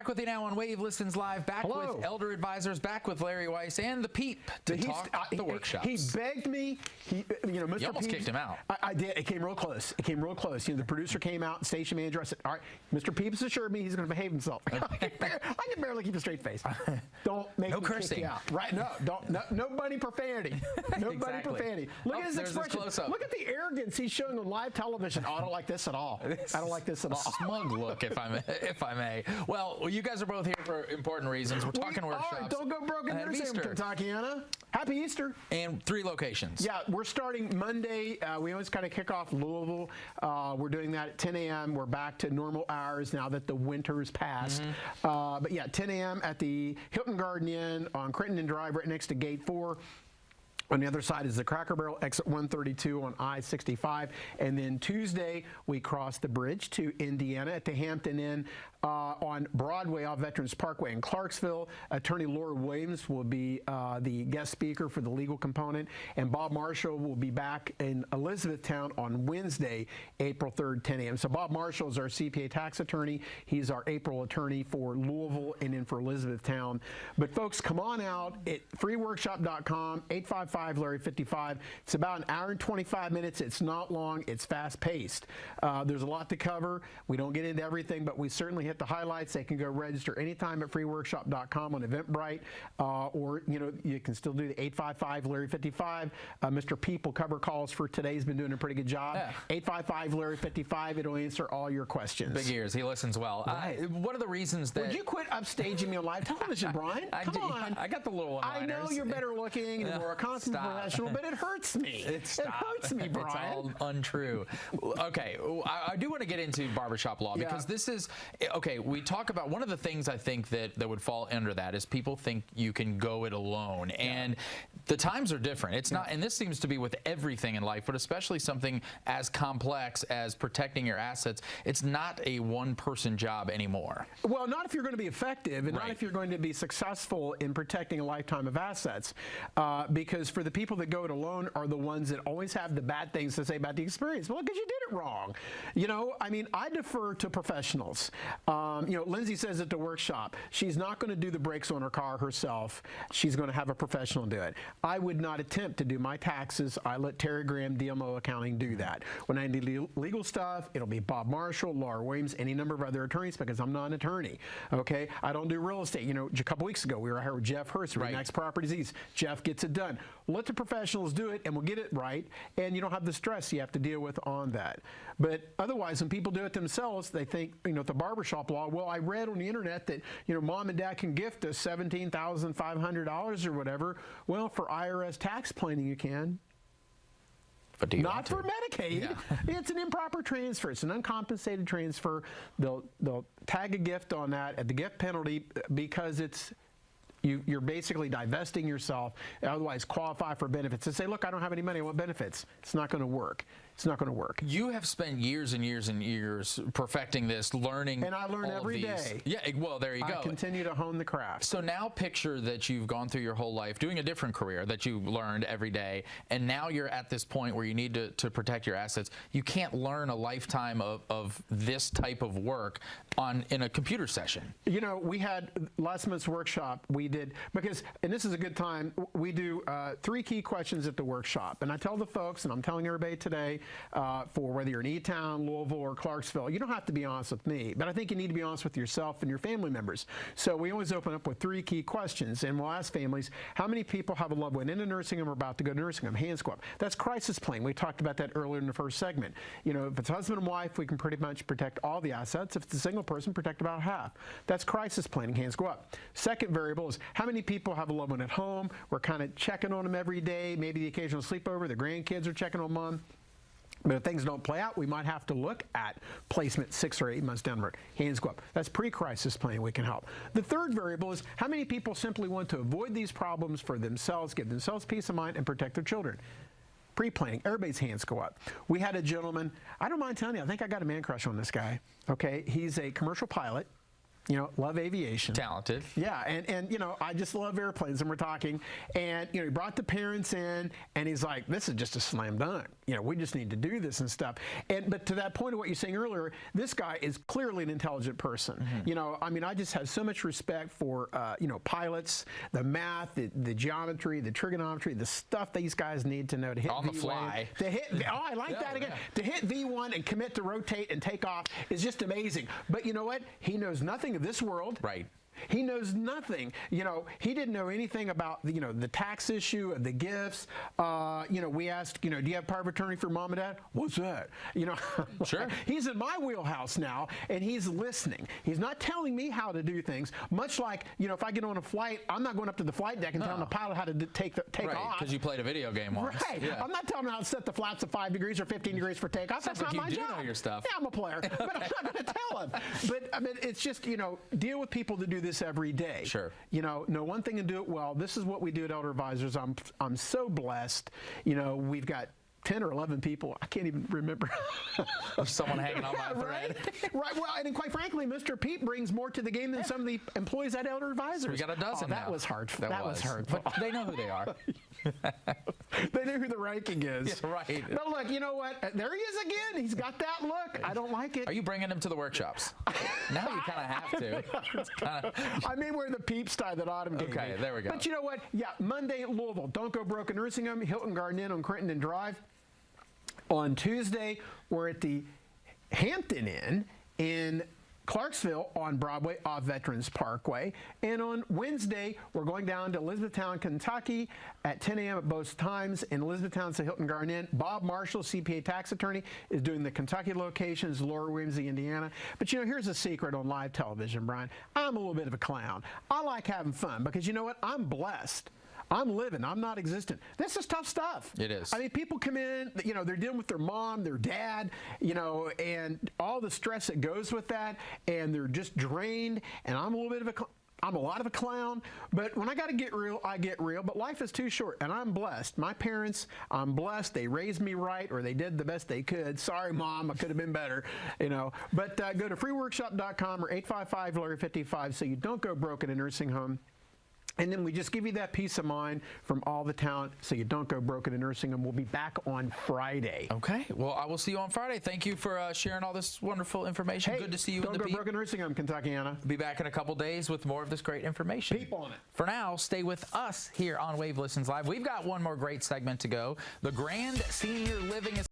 Back with you now on Wave Listens Live, back Hello. with Elder Advisors, back with Larry Weiss and the Peep to talk the workshops. He begged me. Mr. You almost Peep, kicked him out. I did. It came real close. It came real close. The producer came out, station manager. I said, all right, Mr. Peeps assured me he's going to behave himself. I can barely keep a straight face. Don't make me cursing. kick you out. Right? No bunny profanity. No bunny profanity. Look at his expression. Look at the arrogance he's showing on live television. Oh, I don't like this at all. I don't like this at all. Smug look, if I may. Well, you guys are both here for important reasons. We're talking workshops. Don't go broke in your Easter, Kentuckiana. Happy Easter. And 3 locations. Yeah, we're starting Monday. We always kind of kick off Louisville. We're doing that at 10 a.m. We're back to normal hours now that the winter's passed. But yeah, 10 a.m. at the Hilton Garden Inn on Crittenden Drive, right next to Gate 4. On the other side is the Cracker Barrel, exit 132 on I-65. And then Tuesday, we cross the bridge to Indiana at the Hampton Inn on Broadway off Veterans Parkway in Clarksville. Attorney Laura Williams will be the guest speaker for the legal component. And Bob Marshall will be back in Elizabethtown on Wednesday, April 3rd, 10 a.m. So Bob Marshall is our CPA tax attorney. He's our April attorney for Louisville and then for Elizabethtown. But folks, come on out at freeworkshop.com, 855-LARRY55. It's about an hour and 25 minutes. It's not long. It's fast-paced. There's a lot to cover. We don't get into everything, but we certainly hit the highlights. They can go register anytime at freeworkshop.com on Eventbrite, or you can still do the 855-LARRY55. Mr. Peep will cover calls for today. He's been doing a pretty good job. 855-LARRY55. It'll answer all your questions. Big ears. He listens well. Right. One of the reasons that... Would you quit upstaging me on live television, Brian? Come on. I got the little one-liners. I know you're better looking and more consummate professional, but it hurts me. It hurts me, Brian. It's all untrue. Okay, I do want to get into barbershop law because this is... Okay, we talk about... One of the things I think that would fall under that is people think you can go it alone. And the times are different. It's not... And this seems to be with everything in life, but especially something as complex as protecting your assets. It's not a one-person job anymore. Well, not if you're going to be effective and not if you're going to be successful in protecting a lifetime of assets. Because for the people that go it alone are the ones that always have the bad things to say about the experience. Well, because you did it wrong. I mean, I defer to professionals. Lindsay says at the workshop, she's not going to do the brakes on her car herself. She's going to have a professional do it. I would not attempt to do my taxes. I let Terry Graham, DMO Accounting, do that. When I do legal stuff, it'll be Bob Marshall, Laura Williams, any number of other attorneys because I'm not an attorney. Okay? I don't do real estate. A couple weeks ago, we were here with Jeff Hurst, Next Properties East. Jeff gets it done. Let the professionals do it, and we'll get it right, and you don't have the stress you have to deal with on that. But otherwise, when people do it themselves, they think, the barbershop law, well, I read on the internet that, mom and dad can gift us $17,500 or whatever. Well, for IRS tax planning, you can. But do you Not for Medicaid. Yeah. It's an improper transfer. It's an uncompensated transfer. They'll tag a gift on that at the gift penalty because it's you're basically divesting yourself, otherwise qualify for benefits. And say, look, I don't have any money, I want benefits. It's not going to work. It's not going to work. You have spent years and years and years perfecting this, learning. And I learn every day. Yeah, well, there you go. I continue to hone the craft. So now picture that you've gone through your whole life doing a different career that you learned every day, and now you're at this point where you need to protect your assets. You can't learn a lifetime of this type of work in a computer session. We had last month's workshop, we did, and this is a good time, we do 3 key questions at the workshop. And I tell the folks, and I'm telling everybody today, for whether you're in E-Town, Louisville, or Clarksville, you don't have to be honest with me, but I think you need to be honest with yourself and your family members. So we always open up with 3 key questions, and we'll ask families, how many people have a loved one in a nursing home or about to go to nursing home? Hands go up. That's crisis planning. We talked about that earlier in the first segment. If it's husband and wife, we can pretty much protect all the assets. If it's a single person, protect about half. That's crisis planning. Hands go up. Second variable is how many people have a loved one at home? We're kind of checking on them every day, maybe the occasional sleepover. The grandkids are checking on mom. But if things don't play out, we might have to look at placement 6 or 8 months down the road. Hands go up. That's pre-crisis planning. We can help. The third variable is how many people simply want to avoid these problems for themselves, give themselves peace of mind, and protect their children. Pre-planning. Everybody's hands go up. We had a gentleman, I don't mind telling you, I think I got a man crush on this guy. Okay, he's a commercial pilot. love aviation. Talented. Yeah, and I just love airplanes, and we're talking, and he brought the parents in, and he's like, this is just a slam dunk. We just need to do this and stuff. But to that point of what you're saying earlier, this guy is clearly an intelligent person. I just have so much respect for pilots, the math, the geometry, the trigonometry, the stuff these guys need to know to hit on the fly. I like that again. To hit V1 and commit to rotate and take off is just amazing. But you know what? He knows nothing of this world. Right. He knows nothing. He didn't know anything about the tax issue of the gifts. We asked, do you have power of attorney for mom and dad? What's that? Sure. He's in my wheelhouse now, and he's listening. He's not telling me how to do things. Much like, if I get on a flight, I'm not going up to the flight deck and telling the pilot how to take off. Because you played a video game once. Right. Yeah. I'm not telling him how to set the flaps at 5 degrees or 15 degrees for takeoff. Sounds That's like not my you do job. know your stuff. Yeah, I'm a player, but I'm not going to tell him. But it's just, deal with people that do this every day. Sure. Know one thing and do it well. This is what we do at Elder Advisors. I'm so blessed. We've got 10 or 11 people. I can't even remember. Someone hanging on my thread. Right. Well, and quite frankly, Mr. Pete brings more to the game than some of the employees at Elder Advisors. We got a dozen That now. was hard. That was hurtful. But they know who they are. They know who the ranking is. Yeah, right. But look, you know what? There he is again. He's got that look. I don't like it. Are you bringing him to the workshops? Now you kind of have to. I mean, we're the Peeps tie that Autumn gave Okay, me. there we go. But you know what? Yeah, Monday at Louisville. Don't go broke in Nursing Home, Hilton Garden Inn on Crenton and Drive. On Tuesday, we're at the Hampton Inn in Clarksville on Broadway off Veterans Parkway. And on Wednesday, we're going down to Elizabethtown, Kentucky at 10 a.m. at both times. In Elizabethtown, it's the Hilton Garden Inn. Bob Marshall, CPA tax attorney, is doing the Kentucky locations, Laura Whimsy, Indiana. But here's a secret on live television, Brian. I'm a little bit of a clown. I like having fun because you know what? I'm blessed. I'm living. I'm not existent. This is tough stuff. It is. I mean, people come in, they're dealing with their mom, their dad, and all the stress that goes with that, and they're just drained. And I'm a lot of a clown, but when I got to get real, I get real. But life is too short, and I'm blessed. My parents, I'm blessed. They raised me right, or they did the best they could. Sorry, Mom, I could have been better, But go to freeworkshop.com or 855-LARRY55 so you don't go broke in a nursing home. And then we just give you that peace of mind from all the talent so you don't go broke in a nursing home. We'll be back on Friday. Okay. Well, I will see you on Friday. Thank you for sharing all this wonderful information. Hey, good to see you in don't the go Peep. broke in a nursing home, Kentuckiana. Be back in a couple days with more of this great information. Peep on it. For now, stay with us here on Wave Listens Live. We've got one more great segment to go. The Grand Senior Living